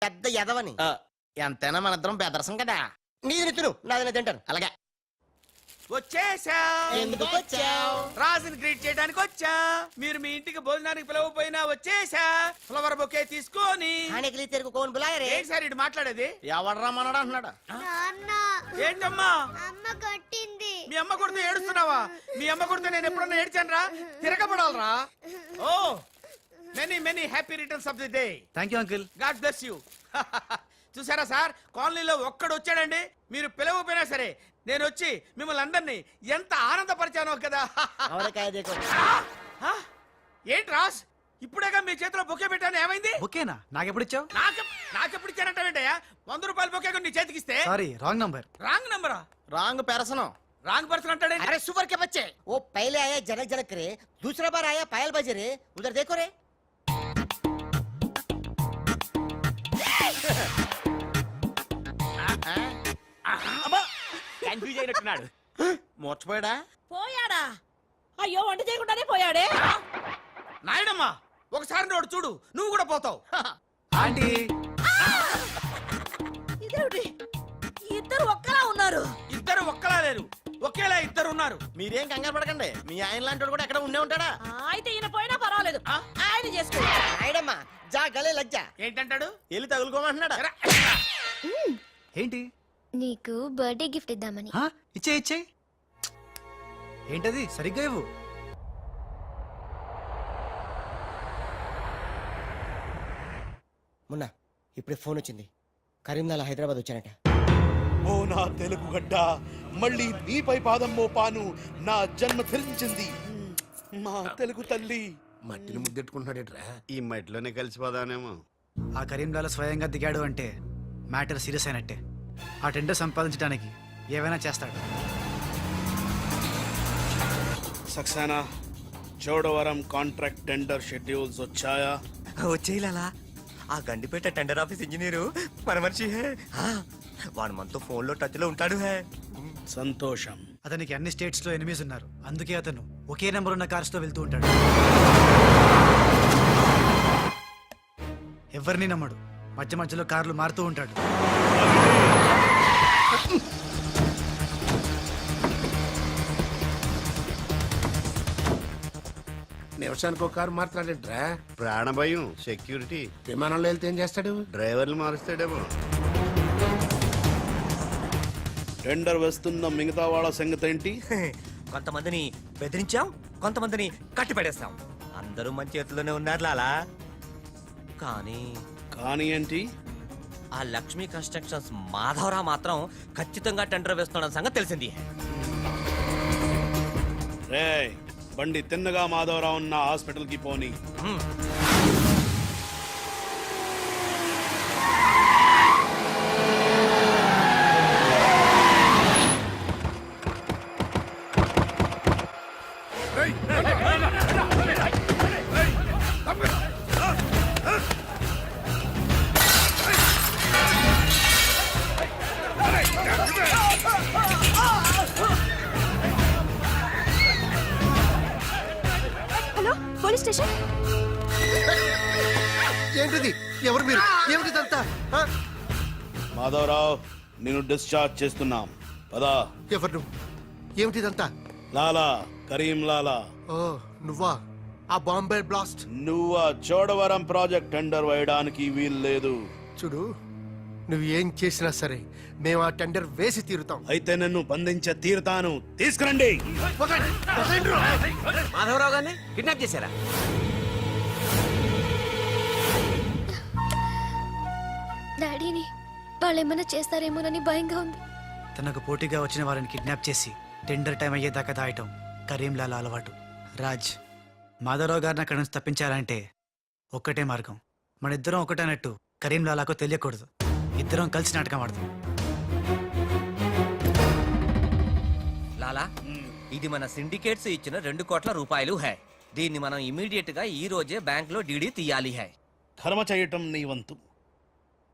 పెద్ద ఎదవని ఎంతైనా మన ఇద్దరం బెదరసం కదా. నీది తిను, నాది తింటాను. అలాగే వచ్చేసా. ఎందుకు వచ్చావు? రాజుని గ్రీట్ చేయడానికి వచ్చా. మీరు మీ ఇంటికి భోజనానికి పిలవపోయినా వచ్చేసా. ఫ్లవర్ బొకే తీసుకొని. తెరుగు కోన్ బులాయరే. ఏంటి సార్ ఇటు మాట్లాడేది? ఎవడరా మనడు అంటున్నాడు. ఏంటమ్మా అమ్మ కొట్టింది. మీ అమ్మ కొడితే ఏడుస్తున్నావా? మీ అమ్మ కొడితే నేను ఎప్పుడన్నా ఏడ్చాను రా? తిరగబడాలరా. Oh many many happy returns of the day. Thank you uncle. God bless you. చూసారా సార్, కాలనీలో ఒక్కడు వచ్చాడండి. మీరు పిలవపోయినా సరే నేను వచ్చి మిమ్మల్ని అందరినీ ఎంత ఆనందపరిచానో కదా. ఏంటి రాస్, ఇప్పుడేగా మీ చేతిలో బొకే పెట్టాను, ఏమైంది? ఓకేనా? నాకెప్పుడు ఇచ్చావు? నాకెప్పుడు ఇచ్చానంటావేంటయ్యా? 100 రూపాయల బొకే నీ చేతికిస్తే. Sorry, wrong number. రాంగ్ నంబరా? Wrong person. రాంగ్ పర్సన్ అంటాడే. अरे सुपर के बच्चे, वो पहले आया जनक जनक रे, दूसरा बार आया पायल बजे रे, उधर देखो रे. కన్ఫ్యూజ్ అయినట్టున్నాడు. మోర్చిపోయాడా? పోయాడా? అయ్యో, వంట చేయకుండానే పోయాడే. నాయుడమ్మా, ఒకసారి నోడు చూడు, నువ్వు కూడా పోతావు. ఆంటీ, ఇదేమిటి, ఇద్దరు ఒక్కలా ఉన్నారు. ఇద్దరు ఒక్కలా లేరు, ఒకేలా ఇద్దరు ఉన్నారు. మీరేం కంగారు పడకండి, మీ ఆయన లాంటి కూడా ఎక్కడ ఉండే ఉంటాడా. అయితే ఈయన పోయినా పర్వాలేదు, ఆయన చేసుకో. నాయుడమ్మా, జా గలే లజ్జా. ఏంటంటాడు? వెళ్ళి తగులుకోమంటున్నాడా? ఏంటి? నీకు బర్త్డే గిఫ్ట్ ఇద్దామని. ఇచ్చే ఇచ్చే. ఏంటది? సరిగ్గా ఇవ్వు. మొన్న ఇప్పుడే ఫోన్ వచ్చింది, కరీంనాలా హైదరాబాద్ వచ్చానట. ఓ నా తెలుగు గడ్డ, మళ్ళీ నీపై పాదం మోపాను, నా జన్మ ధరించింది మా తెలుగు తల్లి. మట్టిని ముద్దెట్టుకుంటున్నాడేట్రా? ఈ మట్టిలోనే కలిసిపోదానేమో. ఆ కరీంలాలో స్వయంగా దిగాడు అంటే మ్యాటర్ సీరియస్ అయినట్టే. ఆ టెండర్ సంపాదించడానికి ఏవైనా చేస్తాడు. Saxena, Chodavaram contract tender schedules వచ్చాయా? వచ్చేయాలా? ఆ గండిపేట టెండర్ ఆఫీస్ ఇంజనీరు మన మనిషి హే. వాడు మనతో ఫోన్ లో టచ్ లో ఉంటాడు హే. సంతోషం. అతనికి అన్ని స్టేట్స్ లో ఎనిమీస్ ఉన్నారు, అందుకే అతను ఒకే నెంబర్ ఉన్న కార్స్ తో వెళ్తూ ఉంటాడు. ఎవరిని నమ్మడు, మధ్య మధ్యలో కార్లు మారుతూ ఉంటాడు. నిమిషానికి ఒక కారు మాట్లాడేట్రా? ప్రాణభయం, సెక్యూరిటీ. విమానంలో వెళ్తే ఏం చేస్తాడు? డ్రైవర్లు మారుస్తాడేమో. టెండర్ వేస్తున్న మిగతా వాళ్ళ సంగతి ఏంటి? కొంతమందిని బెదిరించాం, కొంతమందిని కట్టి పడేస్తాం. అందరూ మన చేతిలోనే ఉన్నారు లాలా. కానీ ఏంటి? ఆ లక్ష్మీ కన్స్ట్రక్షన్స్ మాధవరావు మాత్రం ఖచ్చితంగా టెండర్ వేస్తున్న సంగతి తెలిసింది. రే, బండి తిన్నగా మాధవరావు ఉన్న హాస్పిటల్ కి పోని. Hello, police station. ఏంటిది? ఎవరు మీరు? ఏమిటిదంతా? మాధవరావు, నేను డిశ్చార్జ్ చేస్తున్నాం. పదా. ఎవరు నువ్వు? ఏమిటిదంతా? లాలా, కరీం లాలా. ఓ నువ్వా? ఆ బాంబే బ్లాస్ట్. నువ్వు ఆ చోడవరం ప్రాజెక్ట్ టెండర్ వేయడానికి వీల్లేదు. చూడు, నువ్వు ఏం చేసినా సరే మేము ఆ టెండర్ వేసి తీరుతాం. అయితే నన్ను బంధించ తీరుతాను. తీసుకురండి. మాధవరావు గారిని కిడ్నాప్ చేశారా? డాడీని వాళ్ళు ఏమైనా చేస్తారేమోనని భయంగా ఉంది. తనకు పోటీగా వచ్చిన వారిని కిడ్నాప్ చేసి టెండర్ టైం అయ్యేదాకా దాయటం కరీంలాల అలవాటు. రాజ్, మాధవరావు గారిని అక్కడి నుంచి తప్పించాలంటే ఒక్కటే మార్గం. మన ఇద్దరం ఒకటన్నట్టు కరీంలాలాకు తెలియకూడదు. ఇద్దరం కలిసి నాటకం ఆడదాం. లాలా, ఇది మన సిండికేట్స్ ఇచ్చిన 2 కోట్ల రూపాయలు హై. దీన్ని మనం ఇమీడియట్ గా ఈ రోజే బ్యాంక్ లో డీడీ తీయాలి హై. కర్మ చేయటం నీ వంతు,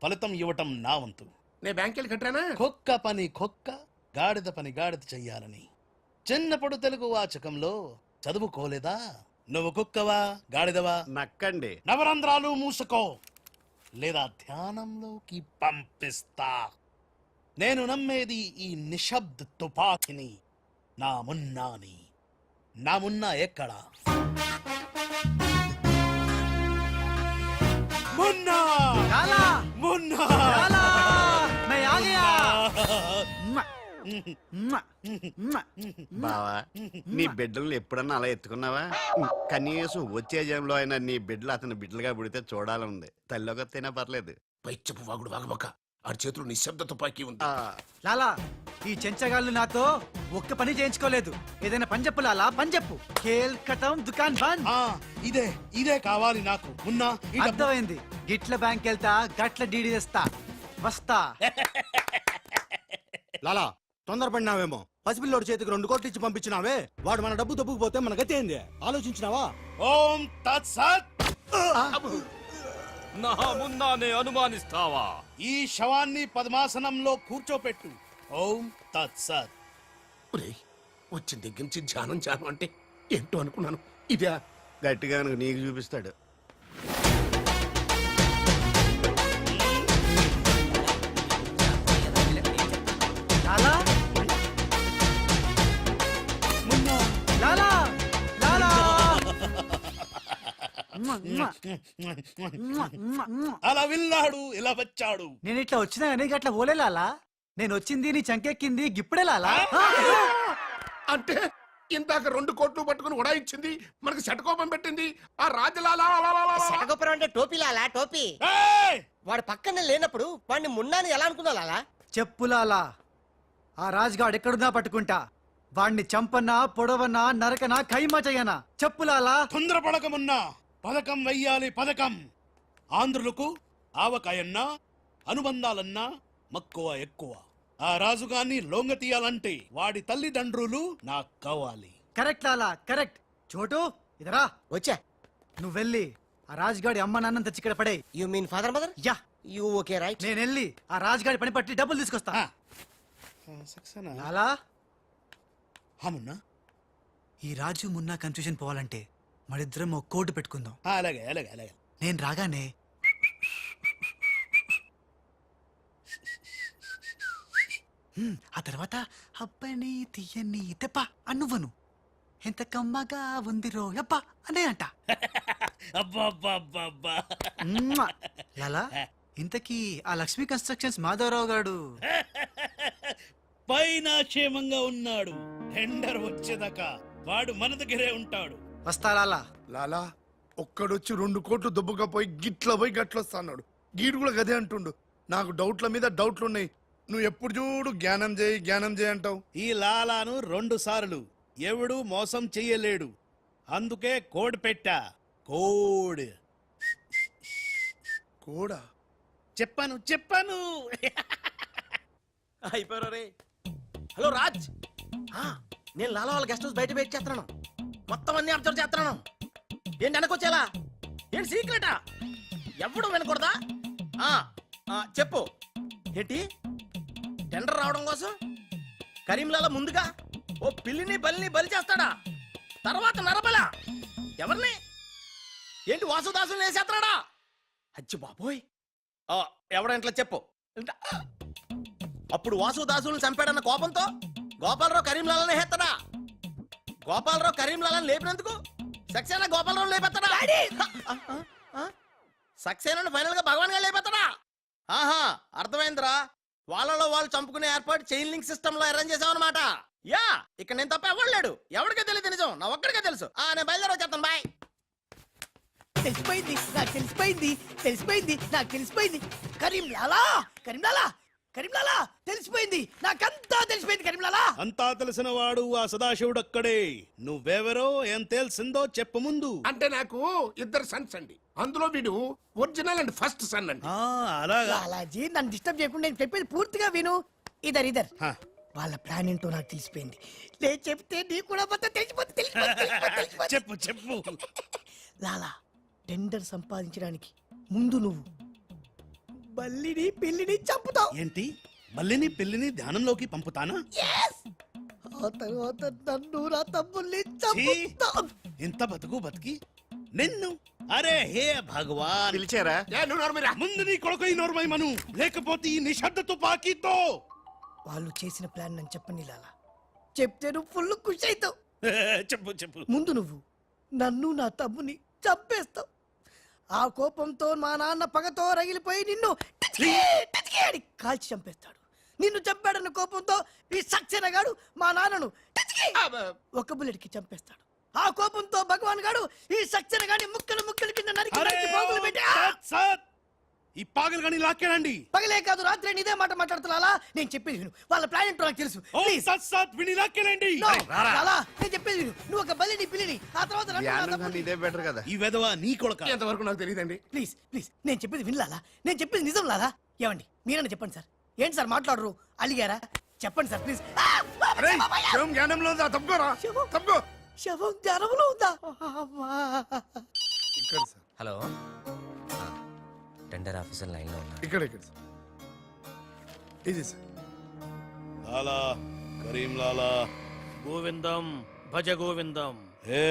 ఫలితం ఇవ్వటం నా వంతు. నేను బ్యాంక్ వెళ్ళి కట్టానా? కుక్క పని కుక్క, గాడిద పని గాడిద చెయ్యాలని చిన్నప్పుడు తెలుగు వాచకంలో చదువుకోలేదా? నువ్వు కుక్కవా గాడిదవా? నక్కండి. నవరంధ్రాలు మూసుకో. లేదా ధ్యానంలోకి పంపిస్తా. నేను నమ్మేది ఈ నిశ్శబ్ద తుపాకిని. నా మున్నాని. నా మున్నా ఎక్కడా? మున్నా! లాలా మున్నా! లాలా मैं आ गया బావా నీ బిడ్డలను ఎప్పుడన్నా అలా ఎత్తుకున్నావా? కనీసం వచ్చే జంలో అయినా నీ బిడ్డలు అతని బిడ్డలుగా పుడితే చూడాలనుంది. తల్లికొత్తైనా పర్లేదు. పై చెప్పు వాగుడు వాగబక్క. ఆడి చేతులు నిశ్శబ్ద తుపాకీ ఉంది. లాలా ఈ చెంచగాళ్ళు నాతో ఒక్క పని చేయించుకోలేదు. ఏదైనా పని చెప్పు లాలా, పని చెప్పు. ఖేల్ కటం దుకాన్ బంద్. ఇదే కావాలి నాకు. మున్నా ఈ డబ్బు- అర్థమైంది. గిట్ల బ్యాంక్ వెళ్తా, గట్ల డీడీ తెస్తా, వస్తా. లాలా తొందరపడినావేమో. పసిపిల్లోడి చేతికి 2 కోట్లు ఇచ్చి పంపించినావే, వాడు మన డబ్బు దబ్బుకుపోతే మన గతి ఏంది? ఆలోచించినావా? ఓం తత్సత్. నా మున్నానే అనుమానిస్తావా? ఈ శవాన్ని పద్మాసనంలో కూర్చోపెట్టు. ఓం తత్సత్. వచ్చిన దగ్గర నుంచి ధ్యానం ధ్యానం అంటే ఏంటో అనుకున్నాను. ఇదే గట్టిగా నీకు చూపిస్తాడు. లాలా లాలా లాలా అలా వెళ్ళాడు, ఇలా వచ్చాడు. నేను ఇట్లా వచ్చినా కానీ గట్ల ఓలే లాలా. నేను వచ్చింది నీ చంకెక్కింది గిప్పుడే లాలా. అంటే ఇందాక 2 కోట్లు పట్టుకుని ఉడాయించింది, మనకి శటకోపం పెట్టింది ఆ రాజలాలా. శటగొప్పరం అంటే టోపీ లాలా, టోపీ. ఏయ్! వాడు పక్కనే లేనప్పుడు వాడిని మున్నాని ఎలా అనుకున్నా లాలా? చెప్పు లాలా. ఆ రాజుగాడు ఎక్కడున్నా పట్టుకుంటా. వాణ్ణి చంపన్నా, పొడవన్నా, నరకనా, ఖైమా చెయ్యనా. చెప్పు లాలా. తొందరపడకమున్నా. పథకం వెయ్యాలి, పథకం. ఆంధ్రులకు ఆవకాయన్నా అనుబంధాలన్నా మక్కువ ఎక్కువ. ఆ రాజుగాన్ని లొంగ తీయాలంటే వాడి తల్లిదండ్రులు నాకు కావాలి. కరెక్ట్ లాలా, కరెక్ట్. చోటు ఇదరా. వచ్చా. నువ్వు వెళ్ళి ఆ రాజుగాడి అమ్మ నాన్న తెచ్చి ఇక్కడ పడే. You mean father mother? Yeah, you okay right. నేను వెళ్ళి ఆ రాజుగాడి పని పట్టి డబ్బులు తీసుకొస్తా. లాలా, మున్నా ఈ రాజు మున్నా కన్ఫ్యూజన్ పోవాలంటే మరిద్దరం ఒక కోడ్ పెట్టుకుందాం. అలాగే అలాగే అలాగే. నేను రాగానే ఆ తర్వాత అబ్బని తీయని తెప్ప అన్నువ్వను. ఎంత కమ్మగా ఉంది రోయప్ప అనే అంట. అబ్బా లాలా, ఇంతకీ ఆ లక్ష్మీ కన్స్ట్రక్షన్స్ మాధవరావు గాడు పైన క్షేమంగా ఉన్నాడు. టెండర్ వచ్చేదాకా వాడు మన దగ్గరే ఉంటాడు. వస్తా లాలా. లాలా ఒక్కడొచ్చి 2 కోట్లు దుబ్బగా పోయి గిట్ల పోయి గట్లొస్తాడు. గీడు కూడా గదే అంటుండు. నాకు డౌట్ల మీద డౌట్లున్నాయి. నువ్వు ఎప్పుడు చూడు జ్ఞానం చేయి అంటావు. ఈ లాలాను 2 సార్లు ఎవడు మోసం చెయ్యలేడు. అందుకే కోడ్ పెట్టా. కోడ్ కూడా చెప్పాను. అయిపోయారు రే. హలో రాజ్, నేను లాలా వాళ్ళ గెస్ట్ హౌస్ బయట వెయిట్ చేస్తున్నాను. మొత్తం అన్ని అబ్జర్వ్ చేస్తున్నాను. ఏంటి వెనకొచ్చేలా? ఏంటి సీక్రెటా? ఎవడు వినకూడదా? చెప్పు. ఏంటి టెండర్ రావడం కోసం కరీంలాలా ముందుగా ఓ పిల్లిని బలిని బలి చేస్తాడా? తర్వాత నరబల ఎవరిని? ఏంటి వాసుదాసుని వేసేస్తాడా? అచ్చి బాబోయ్. ఎవడంట్లా చెప్పు. అప్పుడు వాసుదాసులను చంపాడన్న కోపంతో గోపాలరావు కరీంలాలని హేస్తాడా? గోపాలరావు కరీంలాలని లేపినందుకు సక్సేనా గోపాలరావు లేపెత్తాడా? సక్సేనాను ఫైనల్ గా భగవాన్ గా లేపెత్తాడా? ఆహా, అర్థమైందిరా. వాళ్ళలో వాళ్ళు చంపుకునే ఏర్పాటు చైన్ లింక్ సిస్టమ్ లో అరేంజ్ చేసామన్నమాట. యా, ఇక్కడ నేను తప్ప ఎవడు లేడు. ఎవరికే తెలియదు నిజం, నా ఒక్కడికే తెలుసు. నేను బయలుదేరి వచ్చేస్తాను. బాయ్. తెలిసిపోయింది నాకు, తెలిసిపోయింది. కరీంలాలా తెలిసిపోయింది. నాకంతా తెలిసిపోయింది కరీంలాలా. అంతా తెలిసిన వాడు ఆ సదాశివుడు అక్కడే. నువ్వెవరో ఏం తెలిసిందో చెప్పు ముందు. అంటే నాకు 2 సన్స్ అండి. అందులో వీడు ఒరిజినల్ అండ్ ఫస్ట్ సన్ అండి. అలాగా. లాలాజీ నన్ను డిస్టర్బ్ చేయకుండా నేను చెప్పేది పూర్తిగా విను. ఇదర్ హా. వాళ్ళ ప్లాన్ ఏంటో నాకు తెలిసిపోయింది. నేను చెప్తే నీకు కూడా మొత్తం తెలిసిపోతుంది. చెప్పు. లాలా, టెండర్ సంపాదించడానికి ముందు నువ్వు బల్లిని పిల్లిని చంపుతావు. ఏంటి మల్లిని పిల్లిని ధ్యానంలోకి పంపుతానా? ఆ తర్వాత నన్ను నా తమ్ముల్ని ఛీ! చంపుతావు. ఇంత బతుకి నిన్ను అరే హే భగవాన్ పిలిచారా? ముందు నీ కొడుకు నోర్మై మను లేకపోతే ఈ నిశ్శబ్ద తుపాకీతో వాళ్ళు చేసిన ప్లాన్ నన్ను చెప్పని లాలా చెప్తే నువ్వు ఫుల్ ఖుషి అవుతావు. చెప్పు చెప్పు ముందు నువ్వు నన్ను నా తమ్ముని చంపేస్తావు. ఆ కోపంతో మా నాన్న పగతో రగిలిపోయి నిన్ను టిచ్కి టిచ్కి అని కాల్చి చంపేస్తాడు. నిన్ను చంపాడన్న కోపంతో ఈ సక్సేనా గాడు మా నాన్నను టిచ్కి ఒక బుల్లెట్కి చంపేస్తాడు. ఆ కోపంతో భగవాన్ గాడు ఈ సక్సేనా గాని ముక్కలు ముక్కలు కింద నరికి అరే నరికి పోగులు పెట్టి సత్ సత్ ఈ పాగలు కానీ లాక్కేనండి పగలే కాదు రాత్రి ఇదే మాట మాట్లాడుతున్నా. నేను చెప్పేది విను. వాళ్ళ ప్లాన్ ఏంటో నాకు తెలుసు. ఓ Please. సత్ సత్ విని లాక్కేనండి No, లాలా, నేను చెప్పేది విను. నువ్వు ఒక బలిని పిల్లిని ఆ తర్వాత నన్ను నా ధ్యానం తమ్ముడిని- కన్నా ఇదే బెటర్ కదా. ఈ వెధవ నీ కొడుక ఎంతవరకు నాకు తెలియదండి. ప్లీజ్ ప్లీజ్ నేను చెప్పేది వినలాలా. నేను చెప్పేది నిజం లాలా. ఏమండి మీరన్నా చెప్పండి సార్. ఏంటి సార్ మాట్లాడరు? అలిగారా? చెప్పండి సార్ ప్లీజ్. అరే శవం జ్ఞానంలో ఉందా? తప్పుకోరా, శవం? తప్పుకో. శవం జ్వరంలో ఉందా? అమ్మా. ఇక్కడ sir, hello tender officer line లో ఉన్నా. ఇక్కడ ఇక్కడ సార్. ఇది సార్. లాలా కరీం లాలా గోవిందం భజ గోవిందం. హే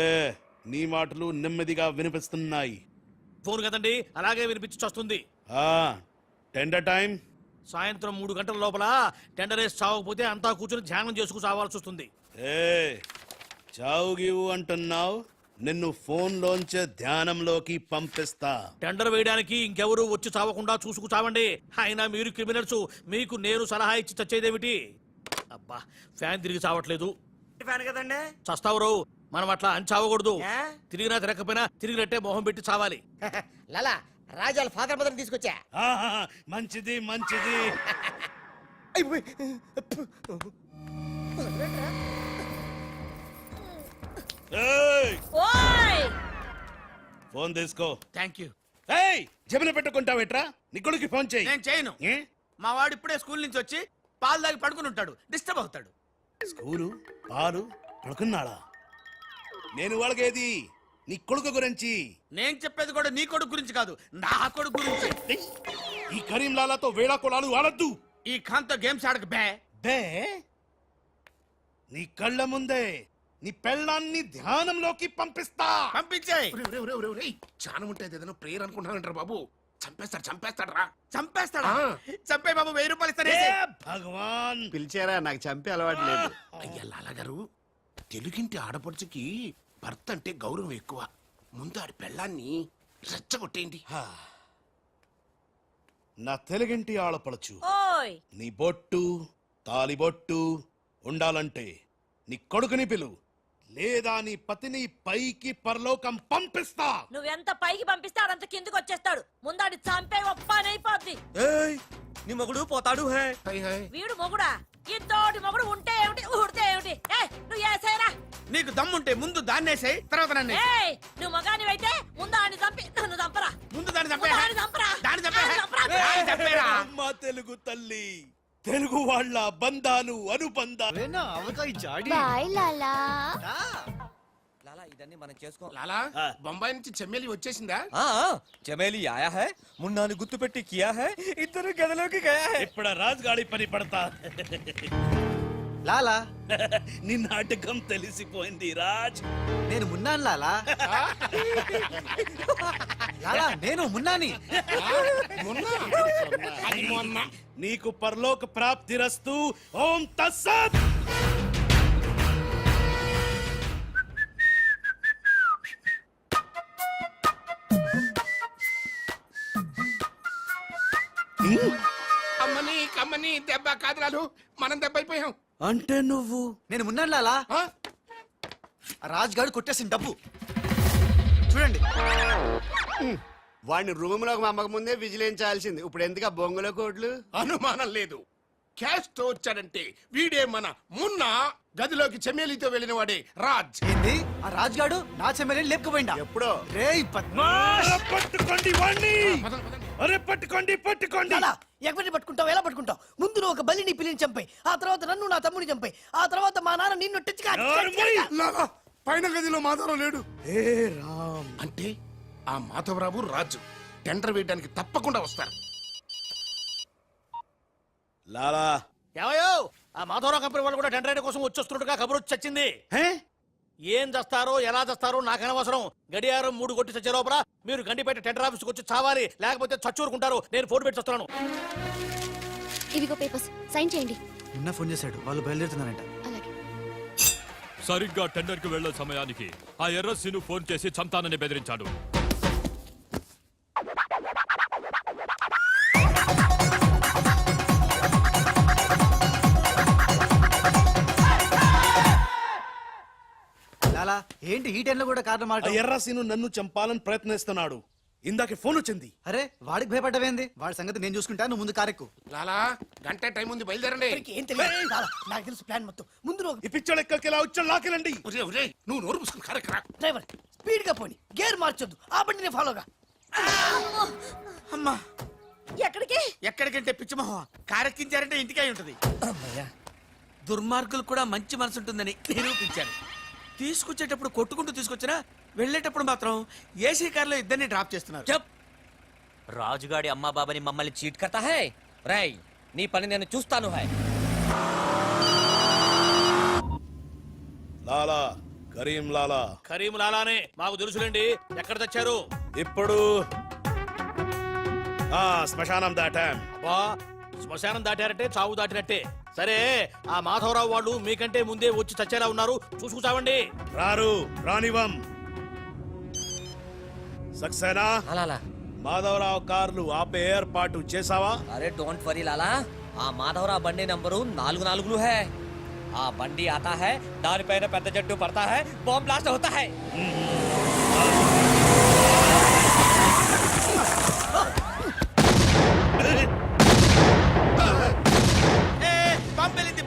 నీ మాటలు నెమ్మదిగా వినిపిస్తున్నాయి. ఫోన్ కదండి అలాగే వినిపించి వస్తుంది. ఆ టెండర్ టైం సాయంత్రం 3 గంటల లోపల టెండర్ వేసి చావకపోతే అంతా కూర్చొని ధ్యానం చేసుకు చావాల్సి వస్తుంది. ఏ చావు గీవు అంటున్నావు, నిన్ను ఫోన్ లోంచే ధ్యానంలోకి పంపిస్తా. టెండర్ వేయడానికి ఇంకెవరు వచ్చి చావకుండా చూసుకు చావండి. అయినా మీరు క్రిమినల్స్, మీకు నేను సలహా ఇచ్చి చచ్చేదేమిటి? అబ్బా ఫ్యాన్ తిరిగి చావట్లేదు. కదండి చస్తావు మనం అట్లా అని చావకూడదు. తిరిగినా తిరగకపోయినా తిరిగినట్టే మొహం పెట్టి చావాలి. లాలా రాజాల ఫాదర్ మదర్ తీసుకొచ్చా. ఆహా, మంచిది మంచిది. ఏయ్, ఫోన్ తీసుకో. Thank you. ఏయ్ జమిన పెట్టుకుంటావేట్రా? నీ కొడుకు ఫోన్ చేయి. నేను చేయను. ఏ? మా వాడు ఇప్పుడే స్కూల్ నుంచి వచ్చి పాలు తాగి పడుకుని ఉంటాడు. డిస్టర్బ్ అవుతాడు. స్కూలు పాలు పడుకున్నాడా? నేను వాళ్ళకేది నీ కొడుకు గురించి. నేను చెప్పేది కూడా నీ కొడుకు గురించి కాదు, నా కొడుకు గురించి. ఏయ్, ఈ కరీం లాలాతో వేళా కొలాలు ఆడద్దు. ఈ ఖాన్తో గేమ్స్ ఆడక బే. బే నీ కళ్ళ ముందే నీ పెళ్ళాన్ని ధ్యానంలోకి పంపిస్తా. పంపించేయ్. చాలా ఉంటాయి ఏదైనా ప్రేయర్ అనుకుంటానంటారు బాబు. చంపేస్తాడు రా. చంపేస్తాడా? చంపే బాబు 1000 రూపాయలు ఇస్తానే. ఏ భగవాన్ పిలిచారా? నాకు చంపే అలవాటు లేదు. అయ్యా లాలగారు, తెలుగింటి ఆడపడుచుకి భర్త అంటే గౌరవం ఎక్కువ. ముందు ఆడి పెళ్ళాన్ని రెచ్చగొట్టేయండి. నా తెలుగింటి ఆడపడచ్చు నీ బొట్టు తాలిబొట్టు ఉండాలంటే నీ కొడుకుని పిలు, లేదా నీ పతిని పైకి పరలోకం పంపిస్తా. నువ్వెంత పైకి పంపిస్తే ఆడంత కిందకి వచ్చేస్తాడు. ముందాడి చంపే ఒప్పనైపోద్ది. ఏయ్ నీ మొగుడు పోతాడు హే. వీడు మొగుడా? ఇంతోటి మొగుడు ఉంటే ఏమిటి, ఊడితే ఏమిటి? నువ్వు ఏసైనా నీకు దమ్ముంటే ముందు దాన్నేసాయి, తర్వాత నన్ను ఏయ్, నువ్వు మగానివైతే ముందు ఆడిని చంపి నన్ను చంపరా. ముందు దాన్ని చంపే. ముందు ఆడిని చంపరా. దాన్ని చంపే. ఆడిని చంపరా. దాన్ని చంపేరా. అమ్మ తెలుగు తల్లి, తెలుగు వాళ్ళ బంధాలు అనుబంధాలు. బాయ్ లాలా. లాలా ఇదన్నీ మనం చేసుకో. లాలా బొంబాయి నుంచి చెమ్మేలి వచ్చేసిందా? చమేలి ఆయా హై, మున్నాని గుర్తు పెట్టి కియా హై, ఇద్దరు గదిలోకి గయా హై. ఇప్పుడు రాజుగాడి పని పడతా. లాలా నీ నాటకం తెలిసిపోయింది రాజ్. నేను మున్నాను లాలా. లాలా నేను మున్నాని. నీకు పరలోక ప్రాప్తిరస్తు. ఓం తస్సత్. అమ్మని కమ్మని దెబ్బ కాదురాలు, మనం దెబ్బ అయిపోయాం. అంటే నువ్వు నేను మున్నాను లాలా. రాజ్ గారు కొట్టేసిన డబ్బు చూడండి. వాడిని రూమ్ లోకి మమ్మక ముందే విజిలించాల్సింది. ఇప్పుడు ఎందుకు ఆ బొంగుల కోట్లు? అనుమానం లేదు. క్యాష్ తో వచ్చాడంటే వీడే మన మున్న. గదిలోకి చెమ్మేలితో వెళ్ళిన వాడే రాజ్. ఏంది ఆ రాజ్ గాడు నా చెమ్మెల్ని లేపుకుపోయిందా? ఎప్పుడో. రేయ్ పద్మాష్. పట్టుకోండి వాణ్ణి. అరే పట్టుకోండి పట్టుకోండి. లాలా, ఎవరిని పట్టుకుంటావు? ఎలా పట్టుకుంటావు? ముందు నువ్వు ఒక బలిని పిల్లిని చంపాయి, ఆ తర్వాత నన్ను నా తమ్ముని చంపాయి, ఆ తర్వాత మా నాన్న నిన్ను టిచ్చుకా లాలా, పైన గదిలో మాధవరావు లేడు. ఏ రామ్, అంటే ఆ మాధవరావు రాజు టెండర్ వేయడానికి తప్పకుండా వస్తారు. లాలా ఏమయ్యో, ఆ మాధవరావు కంపెనీ వాళ్ళు కూడా టెండర్ కోసం వచ్చేస్తున్నట్టుగా కబురు వచ్చి చచ్చింది. హే ఏం చేస్తారో ఎలా చేస్తారో నాకు అనవసరం. గడియారం 3 కొట్టి చచ్చే లోపల మీరు గండిపేట టెండర్ ఆఫీస్కి వచ్చి చావాలి, లేకపోతే చచ్చూరుకుంటారు. నేను ఫోన్ పెట్టి వస్తున్నాను. ఇవిగో పేపర్స్ సైన్ చేయండి. నిన్న ఫోన్ చేశాడు, వాళ్ళు బయలుదేరుతున్నారంట. అలాగే. సరిగ్గా టెండర్ కి వెళ్లే సమయానికి ఆ ఎర్రస్సీను ఫోన్ చేసి చంతానని బెదిరించాడు. లాలా ఏంటి ఈ టైంలో కూడా కారణం ఆ మాట? ఎర్రసీను నన్ను చంపాలని ప్రయత్నిస్తున్నాడు. ఇందాక ఫోన్ వచ్చింది. అరే వాడికి భయపడ్డవేంది? వాడి సంగతి నేను చూసుకుంటా, నువ్వు ముందు కారెక్కు. లాలా గంట టైం ఉంది, బయలుదేరండి. వీడికి ఏం తెలియదు. చాలా, నాకు తెలుసు ప్లాన్ మొత్తం. ముందు నువ్వు ఈ పిచ్చోడు ఎక్కడికి ఇలా వచ్చాడు, లాకెళ్ళండి. ఒరేయ్, ఒరేయ్, నువ్వు నోరు మూసుకుని కరెక్రా. డ్రైవర్ స్పీడ్ గా పోని, గేర్ మార్చొద్దు, ఆ బండిని ఫాలోగా. అమ్మా, ఎక్కడికి? ఎక్కడికంటే పిచ్చిమోహం కారెక్కించారంటే ఇంటికై ఉంటది. దుర్మార్గులు కూడా మంచి మనసు ఉంటుందని నిరూపించారు. తీసుకొచ్చేటప్పుడు కొట్టుకుంటూ తీసుకొచ్చినా వెళ్ళేటప్పుడు మాత్రం ఏసీ కార్లో ఇద్దరిని డ్రాప్ చేస్తున్నారు. చెప్ రాజుగాడి అమ్మా బాబాని మమ్మల్ని చీట్ కర్తా హై. రై నీ పని నేను చూస్తాను హై. లాలా, కరీం లాలా. కరీం లాలానే మాకు తెలుసులేండి. ఎక్కడ తెచ్చారు? ఇప్పుడు శ్మశానం దాటాం. అబ్బా, శ్మశానం దాటారంటే చావు దాటినట్టే. సరే, ఆ మాధవరావు వాళ్ళు మీకంటే ముందే వచ్చి చచ్చేలా ఉన్నారు, చూసుకుంటామండి. రారు, రానివం. సక్సేనా, లాలా మాధవరావు కార్లు ఆపే ఏర్పాటు చేసావా? అరే డోంట్ వరీ లాలా, ఆ మాధవరావు బండి నంబరు 44 హై. ఆ బండి ఆతా హై, దానిపైన పెద్ద జట్టు పడతా హై, బాంబ్ బ్లాస్ట్ హోతా హై.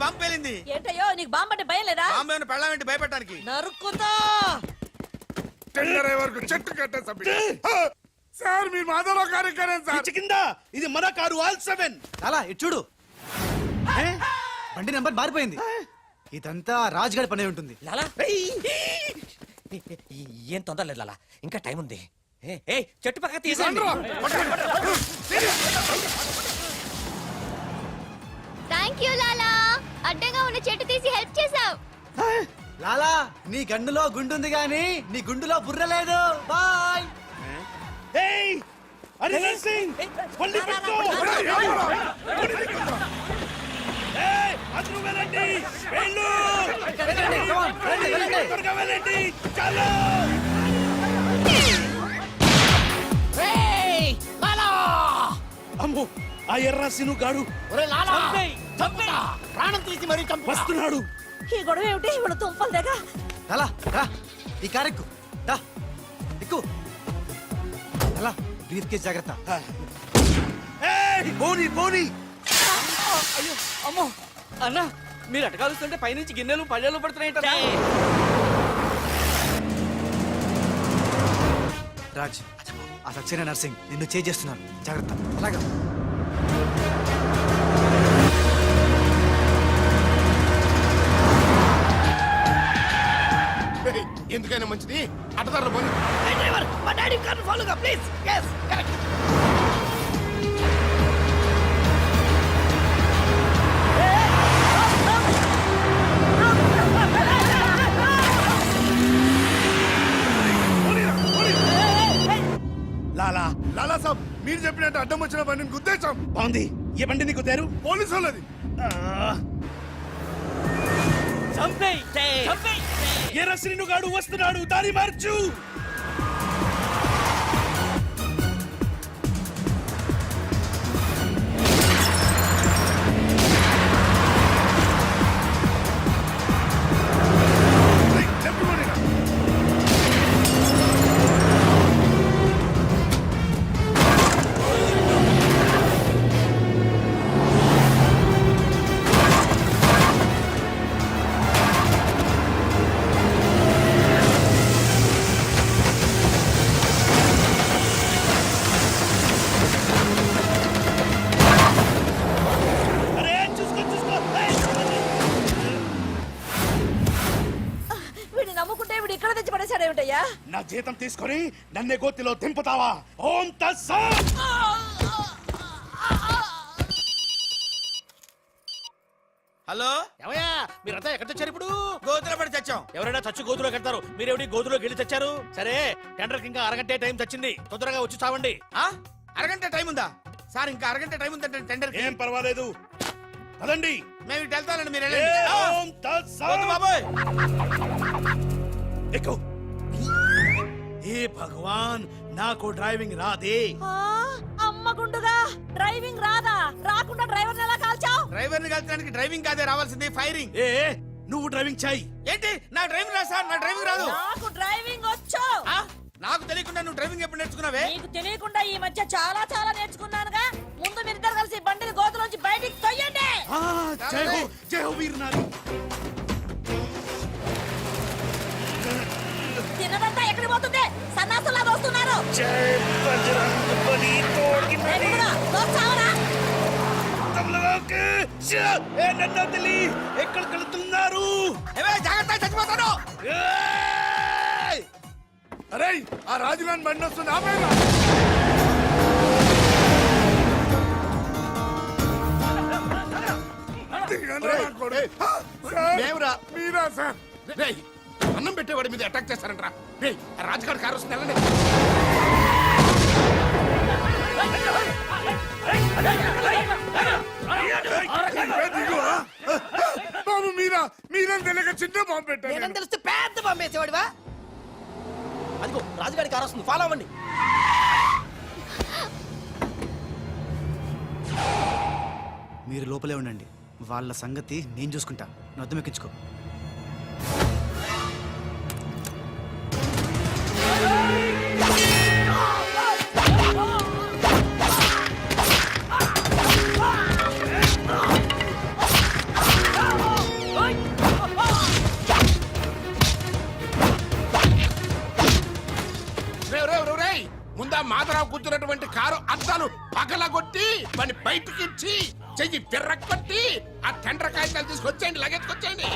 పంపేలింది. ఏంటయ్యో నీకు బాంబంటే భయం లేదా? బాంబేను పెళ్ళామేంటి భయపెట్టడానికి? నరుక్కుతా. టెండర్ వరకు చెట్టు కట్టేసాం. సార్ మీ మాధవరావు కార్యక్రమం సార్. పిచ్చి కింద, ఇది మన కారు All7. లాలా ఇటు చూడు, బండి నెంబర్ మారిపోయింది. ఇదంతా రాజుగాడి పనే ఉంటుంది. లాలా ఏం తొందర లేదు లాలా, ఇంకా టైం ఉంది. ఏ చెట్టు పక్క తీసేయండి. థ్యాంక్ యూ లాలా, అడ్డంగా ఉన్న చెట్టు తీసి హెల్ప్ చేసావు. లాలా నీ గన్నులో గుండుంది గాని నీ గుండులో బుర్ర లేదు. బాయ్. ఏయ్, హరిహర్ సింగ్, బండి పట్టుకో. ఏయ్, అందరూ వెళ్ళండి, వెళ్ళు. త్వరగా వెళ్ళండి, చాలు. అమ్మో, ఆ ఎర్రసీను గాడు ప్రాణం తీసి మరీ చంపు. వస్తున్నాడు. ఈ గొడవ ఏమిటి? ఇవాళ తుంపలు దగ్గర. లాలా రా, ఈ కారెక్కు దా, ఎక్కు. లాలా బ్రీఫ్ కేస్ జాగ్రత్త. ఏయ్, పోనీ పోనీ. అమ్మో అన్న, మీరు అటకాలుస్తుంటే పైనుంచి గిన్నెలు పళ్ళెలు పడుతున్నాయి. రాజ్, ఆ సక్సేనా నర్సింగ్ నిన్ను చేస్తున్నాను, జాగ్రత్త. అలాగా ఎందుకైనా మంచిది అటదారు పోనీ. డ్రైవర్ మా డాడీ కార్ని ఫాలోగా ప్లీజ్. yes correct. లాలా, లాలా సాబ్ మీరు చెప్పినట్టు అడ్డం వచ్చిన బండిని గుద్దేశాం. బాగుంది. ఏ బండి నీకు తేరు? పోలీసు వాళ్ళది. ఎర్రసీను గాడు వస్తున్నాడు, దారి మార్చు. అరే చూసుకో చూసుకో. ఏయ్. వీడిని నమ్ముకుంటే వీడు ఇక్కడ తెచ్చి పడేశాడేమిటయ్యా? నా జీతం తీసుకొని నన్నే గోతిలో దింపుతావా? ఓం తస్సత్. హలో ఏమయ్యా మీరంతా ఎక్కడ తెచ్చారు ఇప్పుడు? గోతులో పడి తెచ్చాం. ఎవరైనా చచ్చి గోతులో కడతారు, మీరేమిటి గోతులోకి వెళ్ళి తెచ్చారు? సరే టెండర్కి ఇంకా అరగంటే టైం తెచ్చింది, తొందరగా వచ్చి చావండి. ఆ? అరగంట టైం ఉందా సార్? ఇంకా అరగంట టైం ఉందంటే టెండర్ ఏం పర్వాలేదు పదండి. మేము ఇటు వెళ్తానండి, మీరు ఏ వెళ్ళండి. ఓం తత్సత్. వద్దు బాబోయ్. ఎక్కు. ఏ భగవాన్ నాకు డ్రైవింగ్ రాదే. ఆ, అమ్మ గుండుగా డ్రైవింగ్ రాదా? రాకుండా డ్రైవర్ ఎలా కాల్చావు? డ్రైవర్ని కలిసడానికి డ్రైవింగ్ కాదే రావాల్సింది, ఫైరింగ్. ఏ నువ్వు డ్రైవింగ్ చేయి. ఏంటి నా డ్రైవింగ్ రా సార్? నా డ్రైవింగ్ రాదు. నాకు డ్రైవింగ్ వచ్చు. ఆ? నాకు తెలియకుండా నువ్వు డ్రైవింగ్ ఎప్పుడు నేర్చుకున్నావే? నీకు తెలియకుండా ఈ మధ్య చాలా చాలా నేర్చుకున్నానుగా. ముందు మీరిద్దరు కలిసి బండిని గోతులోంచి బయటికి తొయ్యండి. ఆ, జై హో వీర్ నారి. తిన్నదంతా ఎక్కడికి పోతుంది? సన్నాసులా వస్తున్నారు. జై బజరంగ్ బలి తోడి తమలకి. ఏ నన్ను వదిలి ఎక్కడికి వెళ్తున్నారు? ఏవే, జాగ్రత్త, చచ్చిపోతాను. ఏయ్! అరే ఆ రాజుగాని బండి వస్తుంది, ఆపేరా. మేమురా. మీరా సార్? రేయ్, అన్నం పెట్టేవాడి మీద అటాక్ చేస్తారంట్రా. రేయ్, ఆ రాజుగారి కారు వస్తుంది, వెళ్ళండి. దిగువా? బాబు మీరా? మీరేం తెలియక చిన్న బాంబు పెట్టారు. నేనేం తెలిస్తే పెద్ద పంపేసేవాడివా? అదిగో రాజుగారి కారు వస్తుంది, ఫాలో అవ్వండి. మీరు లోపలే ఉండండి, వాళ్ళ సంగతి నేను చూసుకుంటా. నువ్వు అర్థం ఎక్కించుకో. రేయ్, ముందా మాధరావు కూర్చున్నటువంటి కారు అద్దాలు పగలగొట్టి వాడిని బయటికి ఇచ్చి చెయ్యి పిర్రకొట్టి ఆ టెండర్ కాగితాలు తీసుకొచ్చేయండి, లగెత్తుకొచ్చేయండి.